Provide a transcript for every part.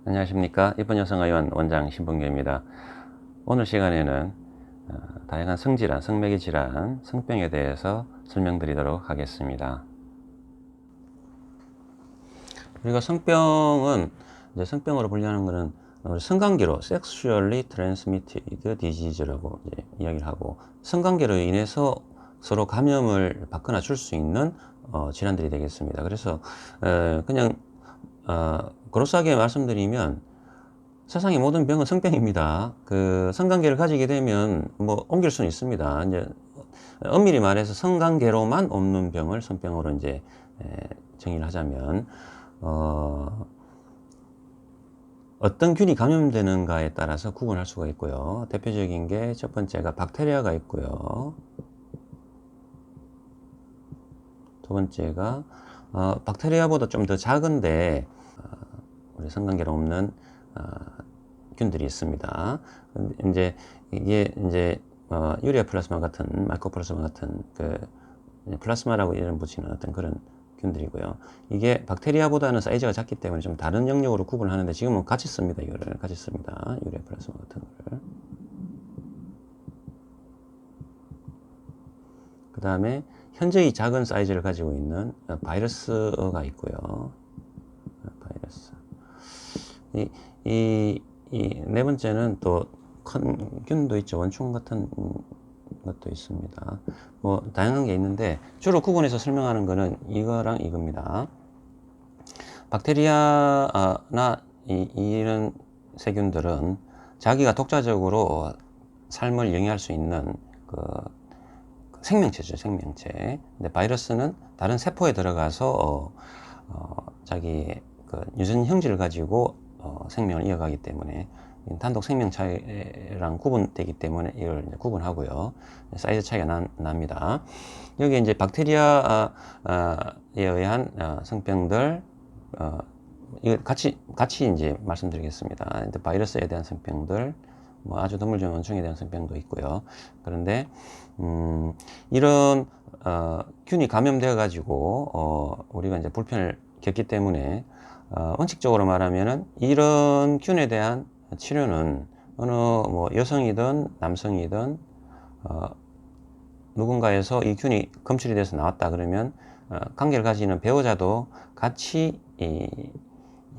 안녕하십니까. 이번 여성의원 원장 신봉규입니다. 오늘 시간에는 다양한 성질환, 성매개 질환, 성병에 대해서 설명드리도록 하겠습니다. 우리가 성병은 이제 성병으로 분류하는 것은 성관계로 Sexually Transmitted Disease라고 이제 이야기를 하고, 성관계로 인해서 서로 감염을 받거나 줄 수 있는 질환들이 되겠습니다. 그래서 그냥 그로싸게 말씀드리면 세상의 모든 병은 성병입니다. 그 성관계를 가지게 되면 뭐 옮길 수는 있습니다. 이제 엄밀히 말해서 성관계로만 옮는 병을 성병으로 이제 정의를 하자면 어떤 균이 감염되는가에 따라서 구분할 수가 있고요. 대표적인 게 첫 번째가 박테리아가 있고요. 두 번째가 박테리아보다 좀 더 작은데 우리 성관계로 없는 균들이 있습니다. 이제 이게 이제 유리아 플라스마 같은, 마이코플라스마 같은 그 플라스마라고 이름 붙이는 어떤 그런 균들이고요. 이게 박테리아보다는 사이즈가 작기 때문에 좀 다른 영역으로 구분을 하는데, 지금은 같이 씁니다. 이거를 같이 씁니다. 유리아 플라스마 같은 거를. 그 다음에 현저히 작은 사이즈를 가지고 있는 바이러스가 있고요. 바이러스. 이 네 번째는 또 큰 균도 있죠. 원충 같은 것도 있습니다. 뭐 다양한 게 있는데 주로 구분해서 설명하는 거는 이거랑 이겁니다. 박테리아나 이런 세균들은 자기가 독자적으로 삶을 영위할 수 있는 그 생명체죠, 생명체. 근데 바이러스는 다른 세포에 들어가서 자기 그 유전 형질을 가지고 생명을 이어가기 때문에 단독 생명체랑 구분되기 때문에 이걸 이제 구분하고요. 사이즈 차이가 납니다. 여기 이제 박테리아에 의한 성병들, 이거 같이 이제 말씀드리겠습니다. 바이러스에 대한 성병들, 뭐 아주 드물지만 원충에 대한 성병도 있고요. 그런데 이런 균이 감염되어 가지고 우리가 이제 불편을 겪기 때문에 원칙적으로 말하면은 이런 균에 대한 치료는 어느 뭐 여성이든 남성이든 누군가에서 이 균이 검출이 돼서 나왔다 그러면 관계를 가지는 배우자도 같이 이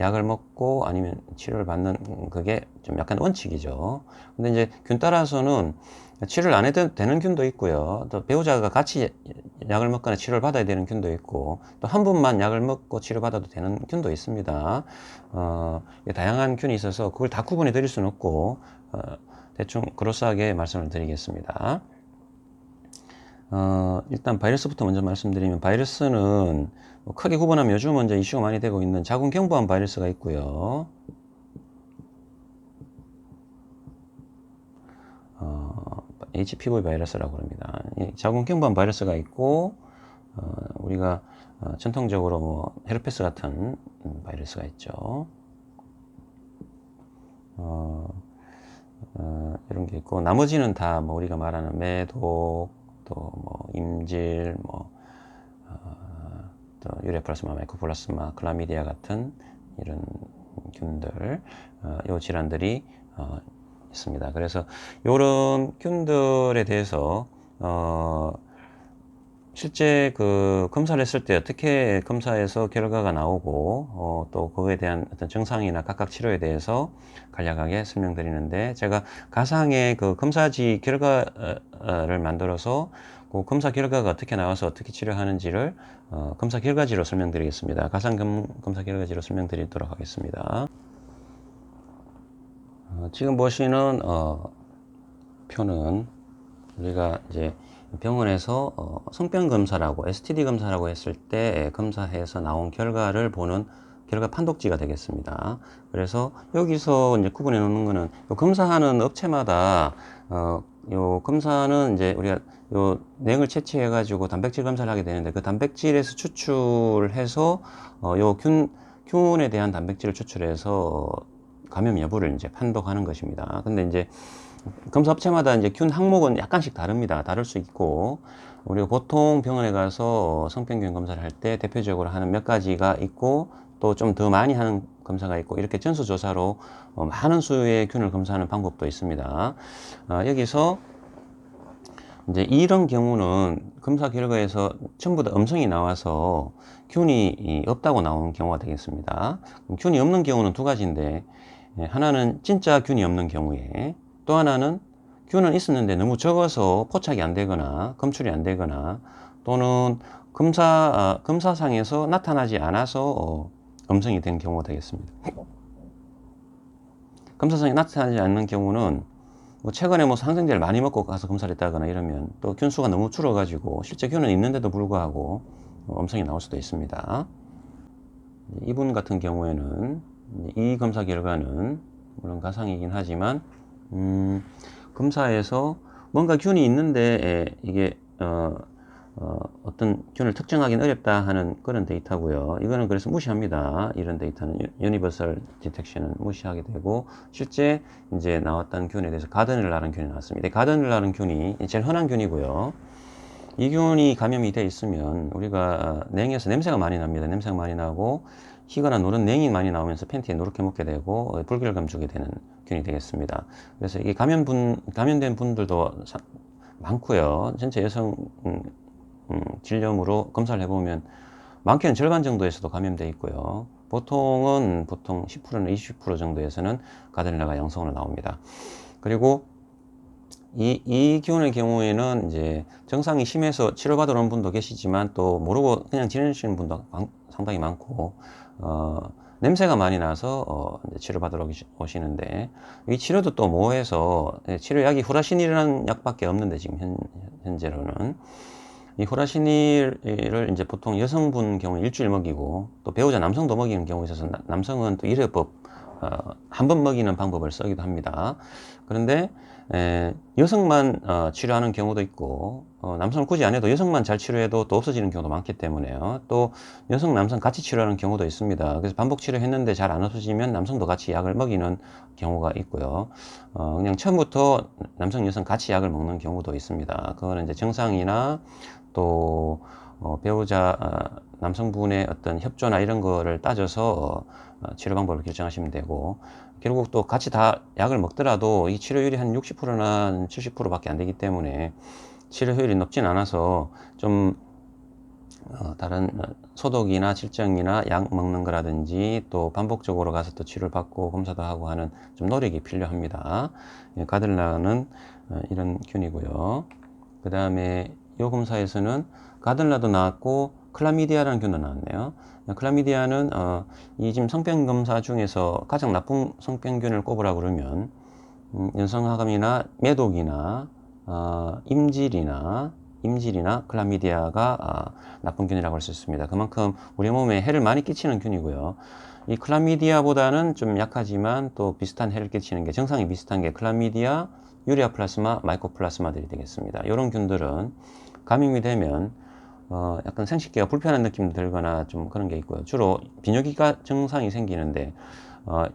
약을 먹고 아니면 치료를 받는, 그게 좀 약간 원칙이죠. 근데 이제 균 따라서는 치료를 안 해도 되는 균도 있고요. 또 배우자가 같이 약을 먹거나 치료를 받아야 되는 균도 있고, 또 한 분만 약을 먹고 치료받아도 되는 균도 있습니다. 다양한 균이 있어서 그걸 다 구분해 드릴 수는 없고, 대충 그로싸하게 말씀을 드리겠습니다. 일단 바이러스부터 먼저 말씀드리면, 바이러스는 뭐 크게 구분하면 요즘 먼저 이슈가 많이 되고 있는 자궁경부암 바이러스가 있고요. HPV 바이러스라고 합니다. 자궁경부암 바이러스가 있고, 우리가 전통적으로 뭐 헤르페스 같은 바이러스가 있죠. 이런 게 있고, 나머지는 다 뭐 우리가 말하는 매독, 또 뭐 임질, 뭐 또 유레플라스마, 마이코플라스마, 클라미디아 같은 이런 균들, 요 질환들이 있습니다. 그래서 이런 균들에 대해서 실제 그 검사를 했을 때 어떻게 검사해서 결과가 나오고 또 그거에 대한 어떤 증상이나 각각 치료에 대해서 간략하게 설명드리는데, 제가 가상의 그 검사지 결과를 만들어서 그 검사 결과가 어떻게 나와서 어떻게 치료하는지를 검사 결과지로 설명드리겠습니다. 가상 검사 결과지로 설명드리도록 하겠습니다. 지금 보시는 표는 우리가 이제 병원에서 성병 검사라고, STD 검사라고 했을 때 검사해서 나온 결과를 보는 결과 판독지가 되겠습니다. 그래서 여기서 이제 구분해 놓는 거는, 요 검사하는 업체마다 요 검사는 이제 우리가 요 냉을 채취해 가지고 단백질 검사를 하게 되는데, 그 단백질에서 추출해서 요 균에 대한 단백질을 추출해서 감염 여부를 이제 판독하는 것입니다. 근데 이제 검사 업체마다 이제 균 항목은 약간씩 다릅니다. 다를 수 있고, 우리가 보통 병원에 가서 성병균 검사를 할 때 대표적으로 하는 몇 가지가 있고, 또 좀 더 많이 하는 검사가 있고, 이렇게 전수조사로 많은 수의 균을 검사하는 방법도 있습니다. 여기서 이제 이런 경우는 검사 결과에서 전부 다 음성이 나와서 균이 없다고 나오는 경우가 되겠습니다. 균이 없는 경우는 두 가지인데, 하나는 진짜 균이 없는 경우에, 또 하나는 균은 있었는데 너무 적어서 포착이 안 되거나 검출이 안 되거나, 또는 검사상에서 나타나지 않아서 음성이 된 경우가 되겠습니다. 검사상에 나타나지 않는 경우는 최근에 항생제를 많이 먹고 가서 검사를 했다거나 이러면 또 균수가 너무 줄어가지고 실제 균은 있는데도 불구하고 음성이 나올 수도 있습니다. 이분 같은 경우에는 이 검사 결과는 물론 가상이긴 하지만 검사에서 뭔가 균이 있는데 이게 어떤 균을 특정하기는 어렵다 하는 그런 데이터고요. 이거는 그래서 무시합니다. 이런 데이터는 유니버설 디텍션은 무시하게 되고, 실제 이제 나왔던 균에 대해서 가드넬라라는 균이 나왔습니다. 가드넬라라는 균이 제일 흔한 균이고요. 이 균이 감염이 돼 있으면 우리가 냉에서 냄새가 많이 납니다. 냄새가 많이 나고 희거나 노른 냉이 많이 나오면서 팬티에 노랗게 묻게 되고 불결감 주게 되는 균이 되겠습니다. 그래서 이게 감염된 분들도 많고요. 전체 여성 질염으로 검사를 해보면 많게는 절반 정도에서도 감염되어 있고요. 보통 10%나 20% 정도에서는 가드넬라가 양성으로 나옵니다. 그리고 이 기운의 경우에는 이제 증상이 심해서 치료받으러 온 분도 계시지만 또 모르고 그냥 지내시는 분도 상당히 많고, 냄새가 많이 나서 치료받으러 오시는데, 이 치료도 또 뭐해서 치료약이 후라시닐이라는 약밖에 없는데, 지금 현재로는 이 후라시닐을 이제 보통 여성분 경우 일주일 먹이고, 또 배우자 남성도 먹이는 경우가 있어서 남성은 또 1회법 한 번 먹이는 방법을 쓰기도 합니다. 그런데 여성만 치료하는 경우도 있고, 남성을 굳이 안 해도 여성만 잘 치료해도 또 없어지는 경우도 많기 때문에요. 또 여성, 남성 같이 치료하는 경우도 있습니다. 그래서 반복 치료했는데 잘 안 없어지면 남성도 같이 약을 먹이는 경우가 있고요. 그냥 처음부터 남성, 여성 같이 약을 먹는 경우도 있습니다. 그거는 이제 증상이나 또 배우자 남성분의 어떤 협조나 이런 거를 따져서 치료 방법을 결정하시면 되고, 결국 또 같이 다 약을 먹더라도 이 치료율이 한 60%나 70%밖에 안 되기 때문에 치료 효율이 높진 않아서 좀 다른 소독이나 실정이나 약 먹는 거라든지 또 반복적으로 가서 또 치료를 받고 검사도 하고 하는 좀 노력이 필요합니다. 가들라는 이런 균이고요. 그 다음에 이 검사에서는 가들라도 나왔고 클라미디아라는 균도 나왔네요. 클라미디아는 이 지금 성병 검사 중에서 가장 나쁜 성병균을 꼽으라고 그러면 연성화감이나 매독이나 임질이나 클라미디아가 나쁜 균이라고 할 수 있습니다. 그만큼 우리 몸에 해를 많이 끼치는 균이고요. 이 클라미디아보다는 좀 약하지만 또 비슷한 해를 끼치는 게, 증상이 비슷한 게 클라미디아, 유리아 플라스마, 마이코플라스마들이 되겠습니다. 이런 균들은 감염이 되면 약간 생식기가 불편한 느낌 들거나 좀 그런 게 있고요. 주로 비뇨기과 증상이 생기는데,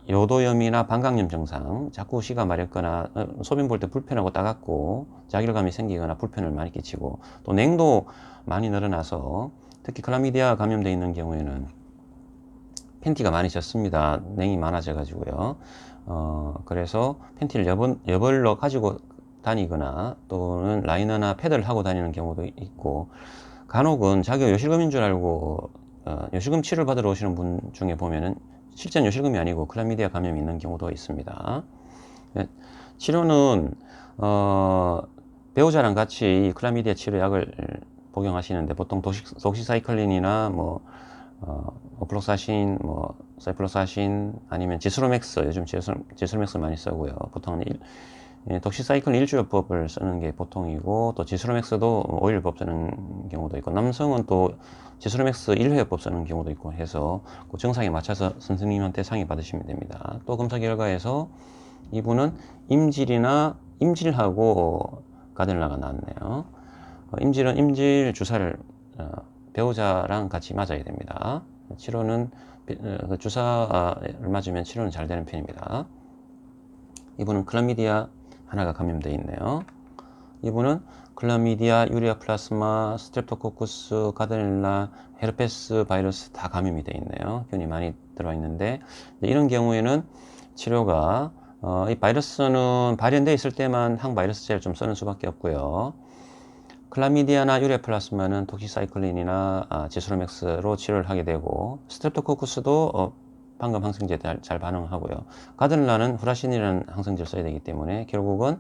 요도염이나 방광염 증상, 자꾸 시가 마렵거나 소변 볼 때 불편하고 따갑고 자결감이 생기거나 불편을 많이 끼치고, 또 냉도 많이 늘어나서 특히 클라미디아 감염되어 있는 경우에는 팬티가 많이 젖습니다. 냉이 많아져 가지고요. 그래서 팬티를 여벌로 가지고 다니거나 또는 라이너나 패드를 하고 다니는 경우도 있고, 간혹은 자기가 요실금인 줄 알고 요실금 치료를 받으러 오시는 분 중에 보면은 실제는 요실금이 아니고 클라미디아 감염이 있는 경우도 있습니다. 치료는 배우자랑 같이 클라미디아 치료약을 복용하시는데, 보통 독시사이클린이나 오플록사신, 사이플로사신, 아니면 지스로맥스, 요즘 지스로맥스 많이 쓰고요. 보통 독시사이클린 일주일법을 쓰는 게 보통이고, 또 지스로맥스도 5일법 쓰는 경우도 있고, 남성은 또 지스로맥스 1회법 쓰는 경우도 있고 해서 그 증상에 맞춰서 선생님한테 상의 받으시면 됩니다. 또 검사 결과에서 이분은 임질하고 가들라가 나왔네요. 임질은 임질 주사를 배우자랑 같이 맞아야 됩니다. 치료는 주사를 맞으면 치료는 잘 되는 편입니다. 이분은 클라미디아 하나가 감염되어 있네요. 이분은 클라미디아, 유리아 플라스마, 스트랩토코쿠스, 가드넬라, 헤르페스 바이러스 다 감염이 되어 있네요. 균이 많이 들어와 있는데, 이런 경우에는 치료가 이 바이러스는 발현되어 있을 때만 항바이러스제를 좀 쓰는 수밖에 없고요. 클라미디아나 유리아 플라스마는 톡시사이클린이나 지수로맥스로 치료를 하게 되고, 스트랩토코쿠스도 방금 항생제 잘 반응하고요. 가드넬라는 후라신이라는 항생제를 써야 되기 때문에 결국은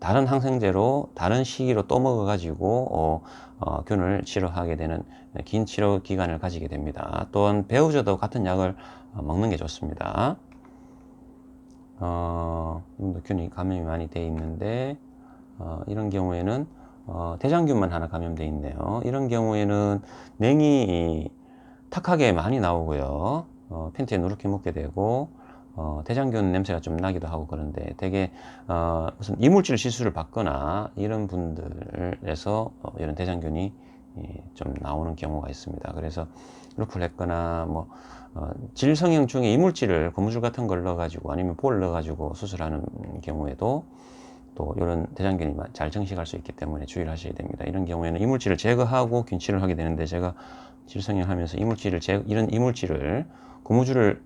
다른 항생제로 다른 시기로 또 먹어가지고 균을 치료하게 되는 긴 치료 기간을 가지게 됩니다. 또한 배우자도 같은 약을 먹는 게 좋습니다. 균이 감염이 많이 돼 있는데 이런 경우에는 대장균만 하나 감염돼 있네요. 이런 경우에는 냉이 탁하게 많이 나오고요. 팬티에 누렇게 묻게 되고 대장균 냄새가 좀 나기도 하고 그런데 되게 무슨 이물질 시술을 받거나 이런 분들에서 이런 대장균이 좀 나오는 경우가 있습니다. 그래서 루프를 했거나 뭐 질 성형 중에 이물질을 고무줄 같은 걸 넣어가지고 아니면 볼을 넣어가지고 수술하는 경우에도 또 이런 대장균이 잘 증식할 수 있기 때문에 주의를 하셔야 됩니다. 이런 경우에는 이물질을 제거하고 균치료를 하게 되는데 제가 질성형하면서 이런 이물질을 고무줄을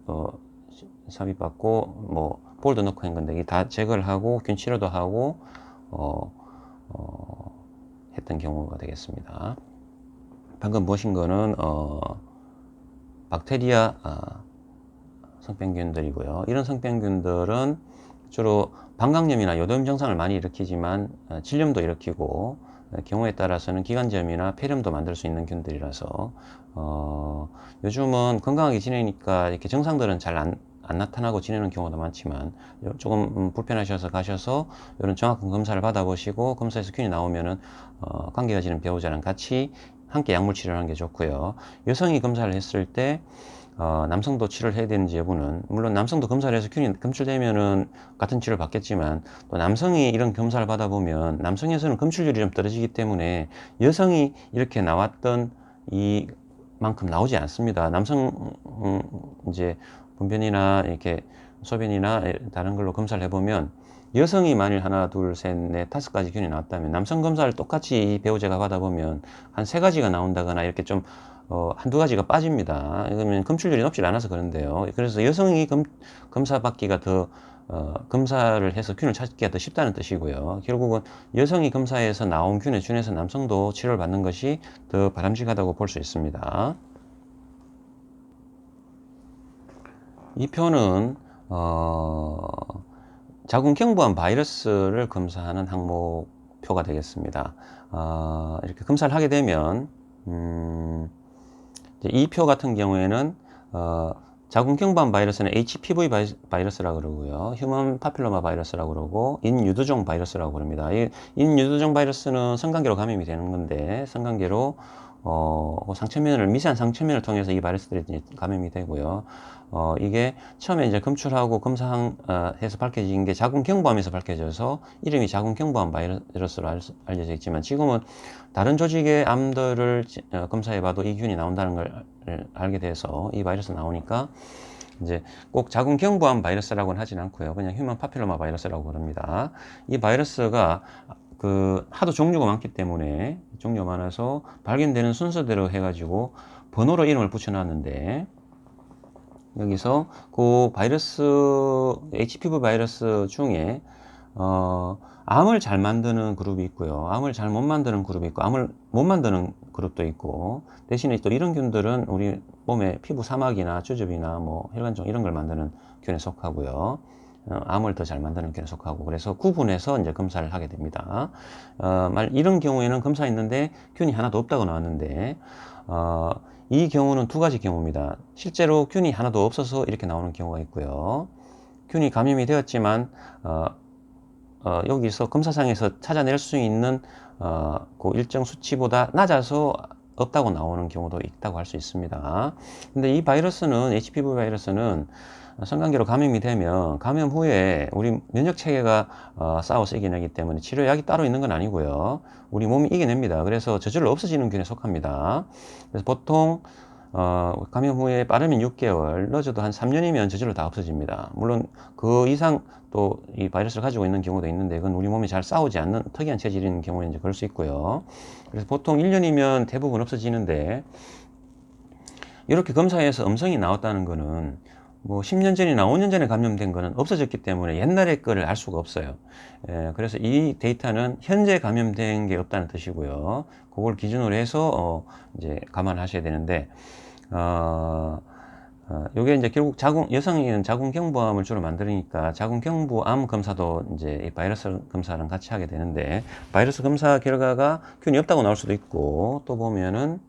삽입받고 뭐 볼도 넣고 한 건데 다 제거를 하고 균치료도 하고 했던 경우가 되겠습니다. 방금 보신 거는 박테리아 성병균들이고요. 이런 성병균들은 주로 방광염이나 요도염 증상을 많이 일으키지만 질염도 일으키고 경우에 따라서는 기관지염이나 폐렴도 만들 수 있는 균들이라서 요즘은 건강하게 지내니까 이렇게 증상들은 잘 안 나타나고 지내는 경우도 많지만 조금 불편하셔서 가셔서 이런 정확한 검사를 받아보시고 검사에서 균이 나오면은 관계가 지는 배우자랑 같이 함께 약물 치료를 하는 게 좋고요. 여성이 검사를 했을 때 남성도 치료를 해야 되는지 여부는 물론 남성도 검사를 해서 균이 검출되면은 같은 치료를 받겠지만 또 남성이 이런 검사를 받아보면 남성에서는 검출률이 좀 떨어지기 때문에 여성이 이렇게 나왔던 이만큼 나오지 않습니다. 남성 이제 분변이나 이렇게 소변이나 다른 걸로 검사를 해보면 여성이 만일 하나, 둘, 셋, 넷, 5가지 균이 나왔다면 남성 검사를 똑같이 이 배우자가 받아보면 한 3가지가 나온다거나 이렇게 좀 한두 가지가 빠집니다. 그러면 검출률이 높지 않아서 그런데요. 그래서 여성이 검사 받기가 더 검사를 해서 균을 찾기가 더 쉽다는 뜻이고요. 결국은 여성이 검사해서 나온 균에 준해서 남성도 치료를 받는 것이 더 바람직하다고 볼 수 있습니다. 이 표는 자궁경부암 바이러스를 검사하는 항목표가 되겠습니다. 이렇게 검사를 하게 되면 이 표 같은 경우에는 자궁경부암 바이러스는 HPV 바이러스라고 그러고요. 휴먼 파필로마 바이러스라고 그러고 인유두종 바이러스라고 그럽니다. 이 인유두종 바이러스는 성관계로 감염이 되는 건데 성관계로 미세한 상처면을 통해서 이 바이러스들이 감염이 되고요. 이게 처음에 이제 검출하고 검사해서 밝혀진 게 자궁경부암에서 밝혀져서 이름이 자궁경부암 바이러스로 알려져 있지만 지금은 다른 조직의 암들을 검사해봐도 이 균이 나온다는 걸 알게 돼서 이 바이러스 나오니까 이제 꼭 자궁경부암 바이러스라고는 하진 않고요. 그냥 휴먼 파필로마 바이러스라고 그럽니다. 이 바이러스가 하도 종류가 많기 때문에 종류가 많아서 발견되는 순서대로 해가지고 번호로 이름을 붙여놨는데 여기서 그 바이러스 HPV 바이러스 중에 암을 잘 만드는 그룹이 있고요. 암을 잘 못 만드는 그룹이 있고 암을 못 만드는 그룹도 있고 대신에 또 이런 균들은 우리 몸에 피부 사막이나 주접이나 뭐 혈관종 이런 걸 만드는 균에 속하고요. 암을 더 잘 만드는 균에 속하고 그래서 구분해서 이제 검사를 하게 됩니다. 이런 경우에는 검사했는데 균이 하나도 없다고 나왔는데 이 경우는 2가지 경우입니다. 실제로 균이 하나도 없어서 이렇게 나오는 경우가 있고요. 균이 감염이 되었지만 여기서 검사상에서 찾아낼 수 있는 그 일정 수치보다 낮아서 없다고 나오는 경우도 있다고 할 수 있습니다. 근데 이 바이러스는 HPV 바이러스는 성관계로 감염이 되면 감염 후에 우리 면역 체계가 싸워서 이겨내기 때문에 치료약이 따로 있는 건 아니고요. 우리 몸이 이겨냅니다. 그래서 저절로 없어지는 균에 속합니다. 그래서 보통 감염 후에 빠르면 6개월, 늦어도 한 3년이면 저절로 다 없어집니다. 물론 그 이상 또 이 바이러스를 가지고 있는 경우도 있는데, 그건 우리 몸이 잘 싸우지 않는 특이한 체질인 경우에 이제 그럴 수 있고요. 그래서 보통 1년이면 대부분 없어지는데, 이렇게 검사해서 음성이 나왔다는 거는 뭐 10년 전이나 5년 전에 감염된 거는 없어졌기 때문에 옛날의 거를 알 수가 없어요. 그래서 이 데이터는 현재 감염된 게 없다는 뜻이고요. 그걸 기준으로 해서 이제 감안하셔야 되는데, 요게 이제 결국 여성에는 자궁경부암을 주로 만드니까 자궁경부암 검사도 이제 이 바이러스 검사랑 같이 하게 되는데, 바이러스 검사 결과가 균이 없다고 나올 수도 있고, 또 보면은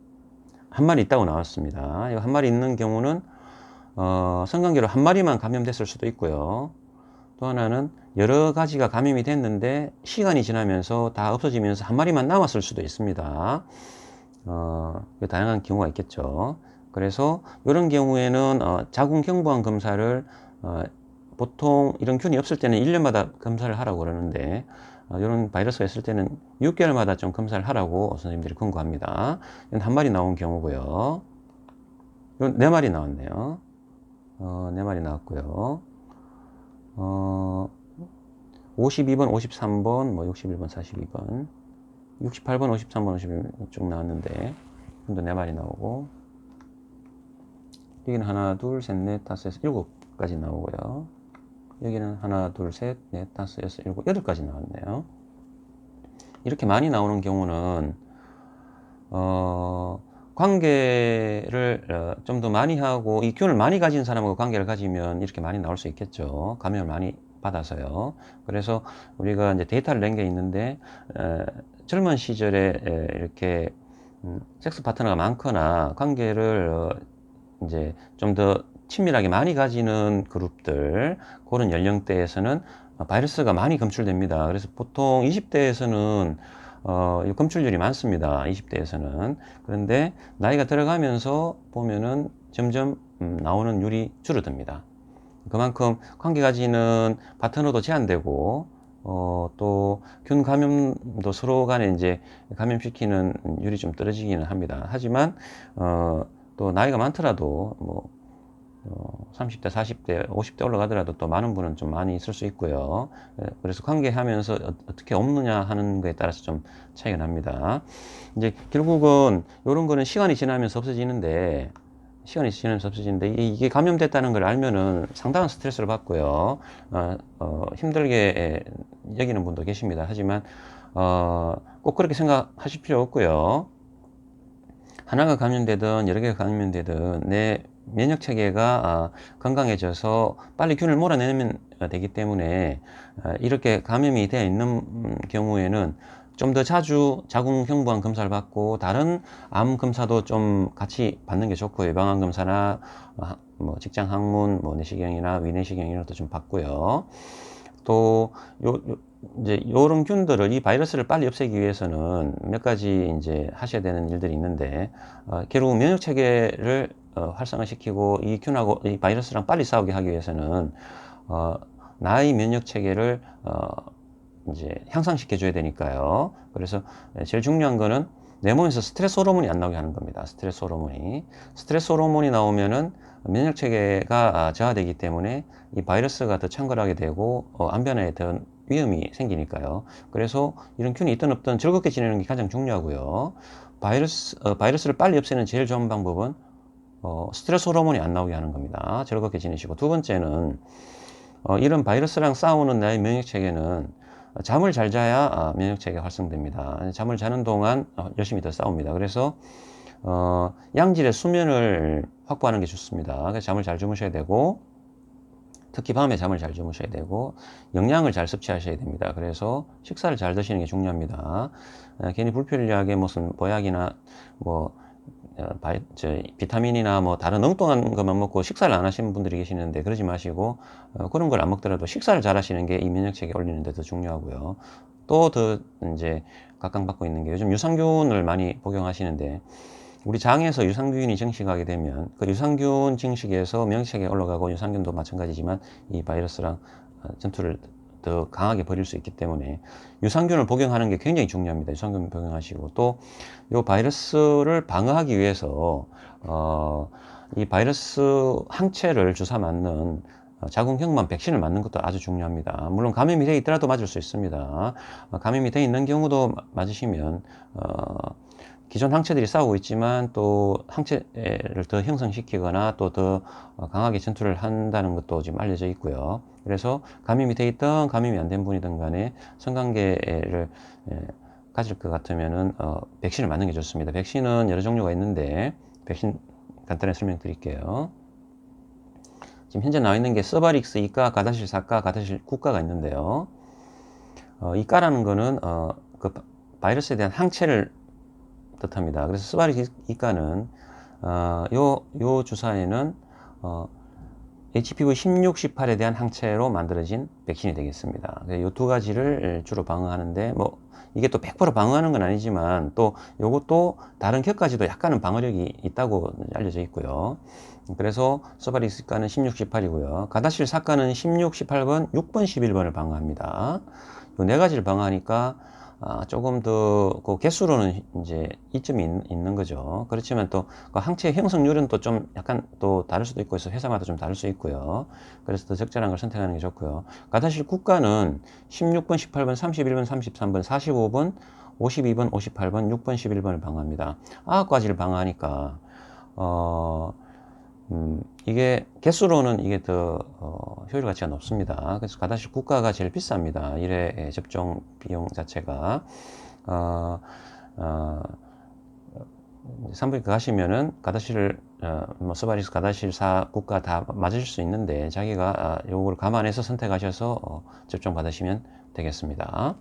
한 마리 있다고 나왔습니다. 이거 한 마리 있는 경우는 성관계로 한 마리만 감염됐을 수도 있고요. 또 하나는 여러 가지가 감염이 됐는데 시간이 지나면서 다 없어지면서 한 마리만 남았을 수도 있습니다. 다양한 경우가 있겠죠. 그래서 이런 경우에는 자궁경부암 검사를 보통 이런 균이 없을 때는 1년마다 검사를 하라고 그러는데, 이런 바이러스가 있을 때는 6개월마다 좀 검사를 하라고 선생님들이 권고합니다. 이건 한 마리 나온 경우고요. 이건 4마리 나왔네요. 4마리 나왔고요. 52번, 53번, 뭐 61번, 42번, 68번, 53번, 51번 쭉 나왔는데, 이것도 4마리 나오고, 여기는 하나, 둘, 셋, 넷, 다섯, 여섯, 7까지 나오고요. 여기는 하나, 둘, 셋, 넷, 다섯, 여섯, 7, 8까지 나왔네요. 이렇게 많이 나오는 경우는 관계를 좀 더 많이 하고 이 균을 많이 가진 사람하고 관계를 가지면 이렇게 많이 나올 수 있겠죠. 감염을 많이 받아서요. 그래서 우리가 이제 데이터를 낸 게 있는데, 젊은 시절에 이렇게 섹스 파트너가 많거나 관계를 이제 좀 더 친밀하게 많이 가지는 그룹들, 그런 연령대에서는 바이러스가 많이 검출됩니다. 그래서 보통 20대에서는 검출률이 많습니다. 20대에서는. 그런데 나이가 들어가면서 보면은 점점 나오는 율이 줄어듭니다. 그만큼 관계 가지는 파트너도 제한되고, 또 균 감염도 서로 간에 이제 감염시키는 율이 좀 떨어지기는 합니다. 하지만 또 나이가 많더라도 뭐 30대, 40대, 50대 올라가더라도 또 많은 분은 좀 많이 있을 수 있고요. 그래서 관계하면서 어떻게 없느냐 하는 거에 따라서 좀 차이가 납니다. 이제 결국은 이런 거는 시간이 지나면서 없어지는데, 이게 감염됐다는 걸 알면은 상당한 스트레스를 받고요. 힘들게 여기는 분도 계십니다. 하지만 꼭 그렇게 생각하실 필요 없고요. 하나가 감염되든 여러 개가 감염되든 내 면역 체계가 건강해져서 빨리 균을 몰아내면 되기 때문에, 이렇게 감염이 되어 있는 경우에는 좀 더 자주 자궁경부암 검사를 받고 다른 암 검사도 좀 같이 받는 게 좋고요. 예방암 검사나 뭐 직장 항문, 뭐 내시경이나 위내시경 이런 것도 좀 받고요. 또 이제 요런 균들을, 이 바이러스를 빨리 없애기 위해서는 몇 가지 이제 하셔야 되는 일들이 있는데, 결국 면역 체계를 활성화시키고 이 균하고 이 바이러스랑 빨리 싸우게 하기 위해서는 나의 면역 체계를 이제 향상시켜 줘야 되니까요. 그래서 제일 중요한 거는 내 몸에서 스트레스 호르몬이 안 나오게 하는 겁니다. 스트레스 호르몬이 나오면은 면역 체계가 저하되기 때문에 이 바이러스가 더 창궐하게 되고 암 변화에 더 위험이 생기니까요. 그래서 이런 균이 있든 없든 즐겁게 지내는 게 가장 중요하고요. 바이러스를 빨리 없애는 제일 좋은 방법은 스트레스 호르몬이 안 나오게 하는 겁니다. 즐겁게 지내시고, 두 번째는 이런 바이러스랑 싸우는 나의 면역 체계는 잠을 잘 자야 면역 체계가 활성됩니다. 잠을 자는 동안 열심히 더 싸웁니다. 그래서 양질의 수면을 확보하는 게 좋습니다. 그래서 잠을 잘 주무셔야 되고, 특히 밤에 잠을 잘 주무셔야 되고, 영양을 잘 섭취하셔야 됩니다. 그래서 식사를 잘 드시는 게 중요합니다. 괜히 불필요하게 무슨 보약이나 뭐 비타민이나 뭐 다른 엉뚱한 것만 먹고 식사를 안 하시는 분들이 계시는데, 그러지 마시고 그런 걸 안 먹더라도 식사를 잘 하시는 게 이 면역체계 올리는 데 더 중요하고요. 또 더 이제 각광받고 있는 게, 요즘 유산균을 많이 복용하시는데, 우리 장에서 유산균이 증식하게 되면 그 유산균 증식에서 면역체계가 올라가고, 유산균도 마찬가지지만 이 바이러스랑 전투를 더 강하게 벌일 수 있기 때문에 유산균을 복용하는 게 굉장히 중요합니다. 유산균 복용하시고 또 이 바이러스를 방어하기 위해서 이 바이러스 항체를 주사 맞는 자궁경부암 백신을 맞는 것도 아주 중요합니다. 물론 감염이 되어 있더라도 맞을 수 있습니다. 감염이 되어 있는 경우도 맞으시면 기존 항체들이 싸우고 있지만 또 항체를 더 형성시키거나 또 더 강하게 전투를 한다는 것도 지금 알려져 있고요. 그래서 감염이 돼 있던 감염이 안 된 분이든 간에 성관계를 가질 것 같으면은 백신을 맞는 게 좋습니다. 백신은 여러 종류가 있는데 백신 간단히 설명드릴게요. 지금 현재 나와 있는 게 서바릭스 이가, 가다실 사가, 가다실 국가가 있는데요. 이가라는 거는 그 바이러스에 대한 항체를 뜻합니다. 그래서 서바릭스 이가는 요 주사에는 HPV 16, 18에 대한 항체로 만들어진 백신이 되겠습니다. 이 두 가지를 주로 방어하는데 뭐 이게 또 100% 방어하는 건 아니지만 또 요것도 다른 격까지도 약간은 방어력이 있다고 알려져 있고요. 그래서 서바릭스가는 16, 18이고요. 가다실 사가는 16, 18번, 6번, 11번을 방어합니다. 요 네 가지를 방어하니까 조금 더 그 개수로는 이제 이점이 있는 거죠. 그렇지만 또 그 항체 형성률은 또 좀 약간 또 다를 수도 있고 해서 회사마다 좀 다를 수 있고요. 그래서 더 적절한 걸 선택하는 게 좋고요. 가다실 국가는 16번, 18번, 31번, 33번, 45번, 52번, 58번, 6번, 11번을 방어합니다. 9가지를 방어하니까 이게 개수로는 이게 더 효율 가치가 높습니다. 그래서 가다실 국가가 제일 비쌉니다. 1회 접종 비용 자체가 산부인과 가시면은 가다실 뭐 서바리스 가다실 사 국가 다 맞으실 수 있는데 자기가 요걸 감안해서 선택하셔서 접종 받으시면 되겠습니다.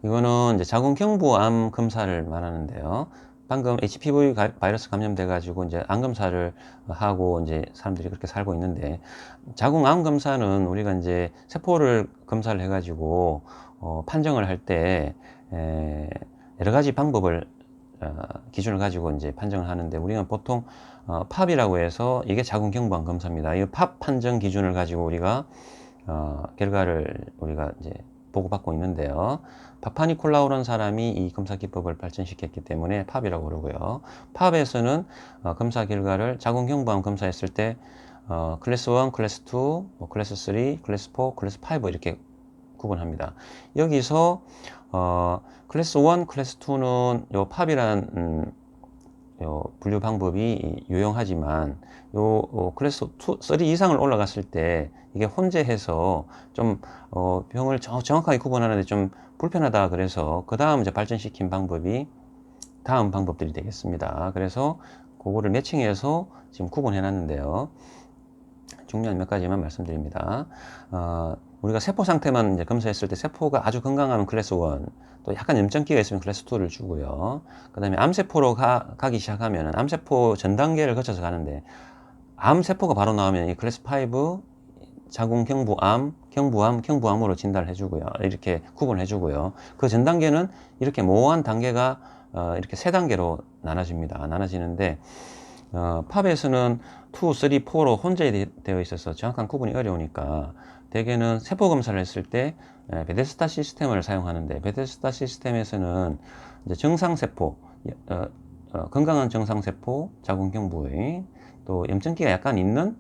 이거는 이제 자궁경부암 검사를 말하는데요. 방금 HPV 바이러스 감염돼 가지고 이제 암 검사를 하고 이제 사람들이 그렇게 살고 있는데 자궁암 검사는 우리가 이제 세포를 검사를 해 가지고 판정을 할 때 여러 가지 방법을 기준을 가지고 이제 판정을 하는데 우리는 보통 팝이라고 해서 이게 자궁경부암 검사입니다. 이 팝 판정 기준을 가지고 우리가 결과를 우리가 이제 보고받고 있는데요. 파파니콜라우라는 사람이 이 검사 기법을 발전시켰기 때문에 팝이라고 그러고요. 팝에서는 검사 결과를 자궁경부암 검사했을 때 클래스 1, 클래스 2, 뭐 클래스 3, 클래스 4, 클래스 5 이렇게 구분합니다. 여기서 클래스 1, 클래스 2는 요 팝이란 요 분류 방법이 유용하지만 요 클래스 2, 3 이상을 올라갔을 때 이게 혼재해서 좀 병을 정확하게 구분하는데 좀 불편하다 그래서 그 다음 이제 발전시킨 방법이 다음 방법들이 되겠습니다. 그래서 그거를 매칭해서 지금 구분해 놨는데요. 중요한 몇 가지만 말씀드립니다. 우리가 세포 상태만 이제 검사했을 때 세포가 아주 건강하면 클래스 1, 또 약간 염증기가 있으면 클래스 2를 주고요. 그 다음에 암세포로 가기 시작하면 암세포 전 단계를 거쳐서 가는데 암세포가 바로 나오면 이 클래스 5 자궁경부암, 경부암으로 진단을 해주고요. 이렇게 구분을 해주고요. 그 전 단계는 이렇게 모호한 단계가 이렇게 세 단계로 나눠지는데 팝에서는 2, 3, 4로 혼재되어 있어서 정확한 구분이 어려우니까 대개는 세포 검사를 했을 때 베데스다 시스템을 사용하는데 베데스다 시스템에서는 이제 정상세포, 건강한 정상세포, 자궁경부의 또 염증기가 약간 있는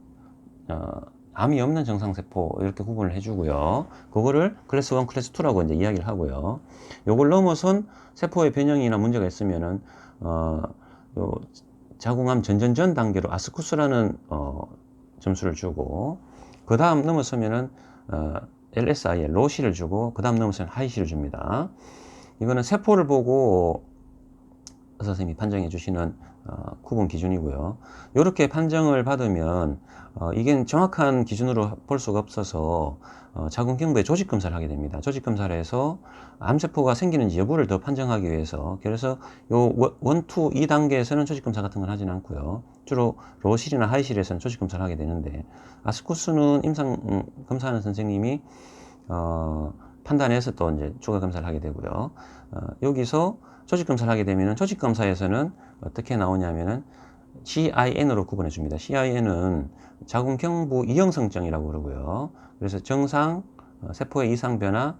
암이 없는 정상세포 이렇게 구분을 해주고요. 그거를 클래스 1, 클래스 2라고 이제 이야기를 하고요. 요걸 넘어선 세포의 변형이나 문제가 있으면은 요 자궁암 전전전 단계로 아스쿠스라는 점수를 주고 그 다음 넘어서면은 LSIL 로시를 주고 그 다음 넘어서면 하이시를 줍니다. 이거는 세포를 보고 의사 선생님이 판정해 주시는 구분 기준이고요. 이렇게 판정을 받으면 이게 정확한 기준으로 볼 수가 없어서 자궁경부에 조직 검사를 하게 됩니다. 조직 검사를 해서 암세포가 생기는지 여부를 더 판정하기 위해서 그래서 요 1, 2, 2단계에서는 조직 검사 같은 걸 하지는 않고요. 주로 로실이나 하이실에서는 조직 검사를 하게 되는데 아스쿠스는 임상 검사하는 선생님이 판단해서 또 이제 추가 검사를 하게 되고요. 여기서 조직 검사를 하게 되면은 조직 검사에서는 어떻게 나오냐면은 CIN으로 구분해 줍니다. CIN은 자궁경부 이형성증이라고 그러고요. 그래서 정상 세포의 이상 변화,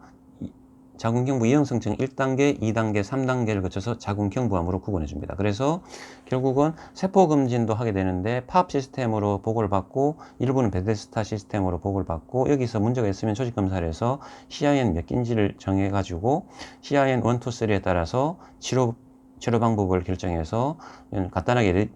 자궁경부 이형성증 1단계, 2단계, 3단계를 거쳐서 자궁경부암으로 구분해 줍니다. 그래서 결국은 세포 검진도 하게 되는데 팝 시스템으로 보고를 받고 일부는 베데스타 시스템으로 보고를 받고 여기서 문제가 있으면 조직 검사를 해서 CIN 몇 개인지를 정해 가지고 CIN 1, 2, 3에 따라서 치료 방법을 결정해서 간단하게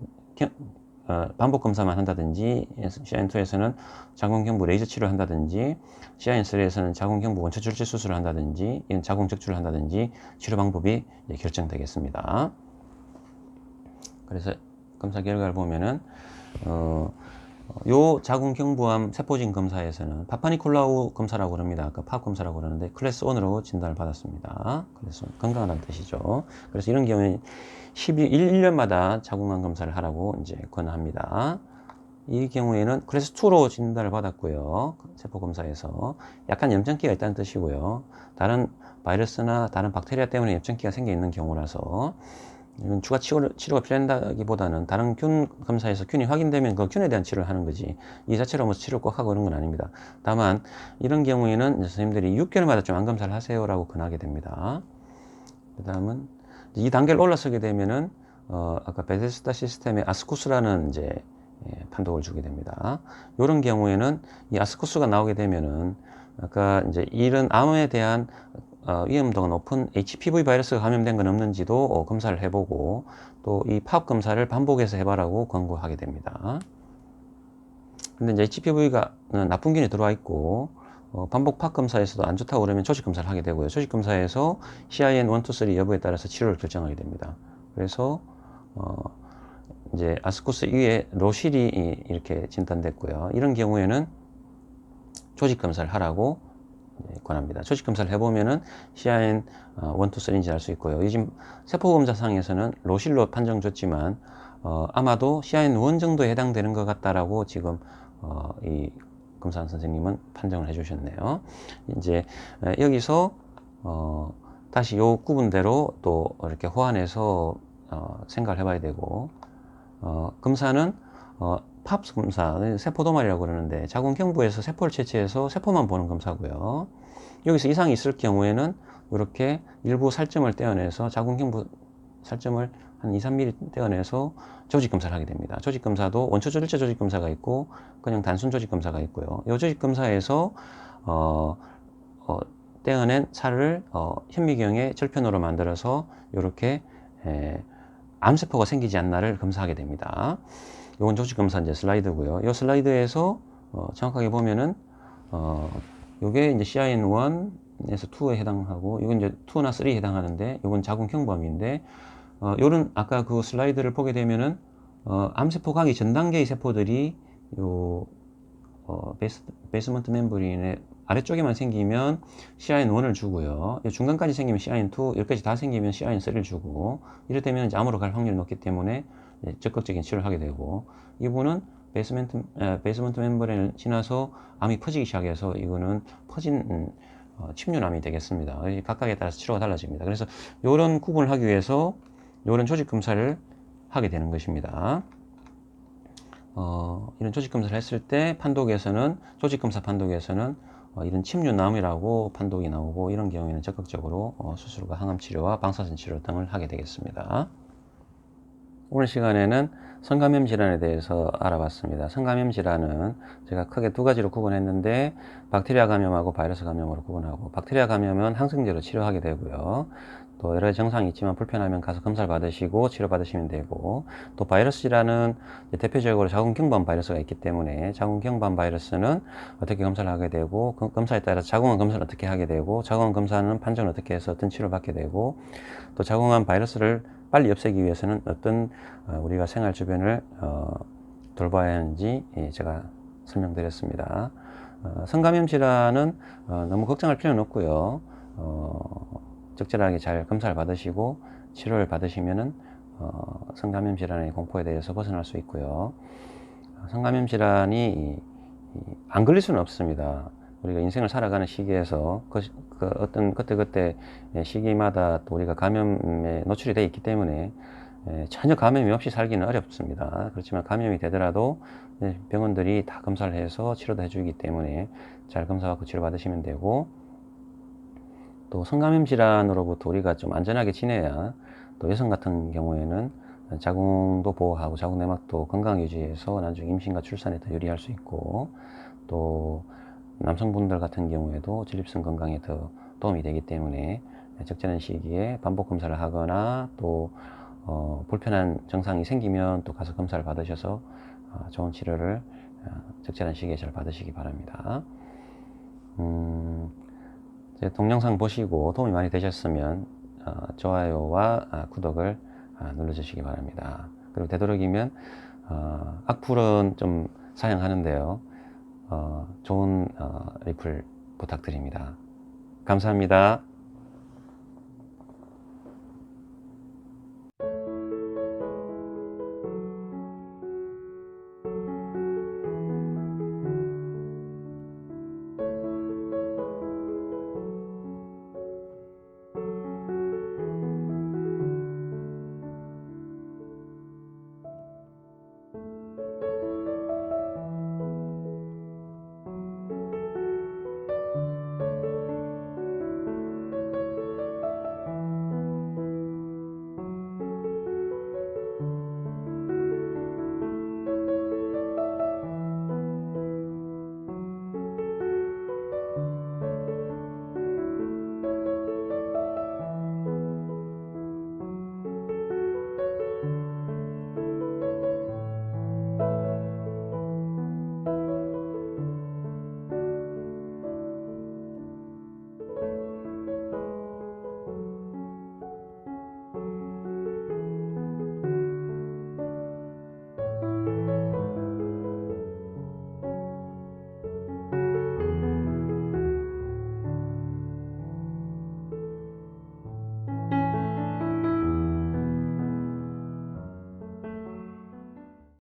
반복 검사만 한다든지 CIN2에서는 자궁경부 레이저 치료를 한다든지 CIN3에서는 자궁경부 원초 절제 수술을 한다든지 자궁 적출을 한다든지 치료 방법이 결정되겠습니다. 그래서 검사 결과를 보면은 요 자궁경부암 세포진 검사에서는 파파니콜라우 검사라고 그럽니다. 아까 팝 검사라고 그러는데 클래스 1으로 진단을 받았습니다. 그래서 건강하다는 뜻이죠. 그래서 이런 경우에 1년마다 자궁암 검사를 하라고 이제 권합니다. 이 경우에는 클래스 2로 진단을 받았고요. 세포 검사에서 약간 염증기가 있다는 뜻이고요. 다른 바이러스나 다른 박테리아 때문에 염증기가 생겨 있는 경우라서 이건 추가 치료가 필요한다기보다는 다른 균 검사에서 균이 확인되면 그 균에 대한 치료를 하는 거지 이 자체로 뭐 치료 꼭 하고 그런 건 아닙니다. 다만 이런 경우에는 선생님들이 6개월마다 좀 암 검사를 하세요라고 권하게 됩니다. 그 다음은 이 단계를 올라서게 되면은 아까 베데스다 시스템의 아스쿠스라는 이제 판독을 주게 됩니다. 이런 경우에는 이 아스쿠스가 나오게 되면은 아까 이제 이런 암에 대한 위험도가 높은 HPV 바이러스가 감염된 건 없는지도 검사를 해보고 또 이 팝 검사를 반복해서 해봐라고 권고하게 됩니다. 근데 이제 HPV가 나쁜 균이 들어와 있고 반복 팝 검사에서도 안 좋다고 그러면 조직 검사를 하게 되고요. 조직 검사에서 CIN 1, 2, 3 여부에 따라서 치료를 결정하게 됩니다. 그래서 이제 아스쿠스 이외에 로실이 이렇게 진단됐고요. 이런 경우에는 조직 검사를 하라고 권합니다. 조직 검사를 해보면은 CIN 1, 2, 3인지 알 수 있고요. 요즘 세포 검사상에서는 로실로 판정줬지만 아마도 CIN 1 정도에 해당되는 것 같다라고 지금 이 검사한 선생님은 판정을 해주셨네요. 이제 여기서 다시 요 구분대로 또 이렇게 호환해서 생각을 해봐야 되고 검사는 팝스 검사, 세포도말이라고 그러는데 자궁경부에서 세포를 채취해서 세포만 보는 검사고요. 여기서 이상이 있을 경우에는 이렇게 일부 살점을 떼어내서 자궁경부 살점을 한 2, 3mm 떼어내서 조직 검사를 하게 됩니다. 조직 검사도 원초 절제 조직 검사가 있고 그냥 단순 조직 검사가 있고요. 이 조직 검사에서 떼어낸 살을 현미경의 절편으로 만들어서 이렇게 암세포가 생기지 않나를 검사하게 됩니다. 이건 조직 검사 이제 슬라이드고요. 이 슬라이드에서 정확하게 보면은 요게 이제 CIN1에서 2에 해당하고 이건 이제 2나 3에 해당하는데 이건 자궁경부암인데 요런 아까 그 슬라이드를 보게 되면은 암세포 가기 전 단계의 세포들이 요 베이스먼트 멤브린의 아래쪽에만 생기면 CIN1을 주고요. 중간까지 생기면 CIN2, 여기까지 다 생기면 CIN3를 주고 이렇다면 이제 암으로 갈 확률이 높기 때문에 적극적인 치료를 하게 되고 이분은 베이스먼트 멤브린을 지나서 암이 퍼지기 시작해서 이거는 퍼진 침륜암이 되겠습니다. 각각에 따라서 치료가 달라집니다. 그래서 이런 구분을 하기 위해서 이런 조직 검사를 하게 되는 것입니다. 이런 조직 검사를 했을 때 판독에서는 조직 검사 판독에서는 이런 침륜암이라고 판독이 나오고 이런 경우에는 적극적으로 수술과 항암 치료와 방사선 치료 등을 하게 되겠습니다. 오늘 시간에는 성감염 질환에 대해서 알아봤습니다. 성감염 질환은 제가 크게 두 가지로 구분했는데 박테리아 감염하고 바이러스 감염으로 구분하고 박테리아 감염은 항생제로 치료하게 되고요. 또 여러 증상이 있지만 불편하면 가서 검사를 받으시고 치료받으시면 되고 또 바이러스 질환은 대표적으로 자궁경부암 바이러스가 있기 때문에 자궁경부암 바이러스는 어떻게 검사를 하게 되고 검사에 따라서 자궁암 검사를 어떻게 하게 되고 자궁암 검사는 판정을 어떻게 해서 어떤 치료를 받게 되고 또 자궁암 바이러스를 빨리 없애기 위해서는 어떤 우리가 생활 주변을 돌봐야 하는지 제가 설명드렸습니다. 성감염 질환은 너무 걱정할 필요는 없고요. 적절하게 잘 검사를 받으시고 치료를 받으시면은 성감염 질환의 공포에 대해서 벗어날 수 있고요. 성감염 질환이 안 걸릴 수는 없습니다. 우리가 인생을 살아가는 시기에서 그 어떤 그때 시기마다 또 우리가 감염에 노출이 되어 있기 때문에 전혀 감염이 없이 살기는 어렵습니다. 그렇지만 감염이 되더라도 병원들이 다 검사를 해서 치료도 해주기 때문에 잘 검사받고 치료받으시면 되고, 또 성감염 질환으로부터 우리가 좀 안전하게 지내야, 또 여성 같은 경우에는 자궁도 보호하고 자궁 내막도 건강 유지해서 나중에 임신과 출산에 더 유리할 수 있고, 또 남성분들 같은 경우에도 전립선 건강에 더 도움이 되기 때문에 적절한 시기에 반복 검사를 하거나, 또 불편한 증상이 생기면 또 가서 검사를 받으셔서 좋은 치료를 적절한 시기에 잘 받으시기 바랍니다. 제 동영상 보시고 도움이 많이 되셨으면 좋아요와 구독을 눌러주시기 바랍니다. 그리고 되도록이면 악플은 좀 사양하는데요, 좋은 리플 부탁드립니다. 감사합니다.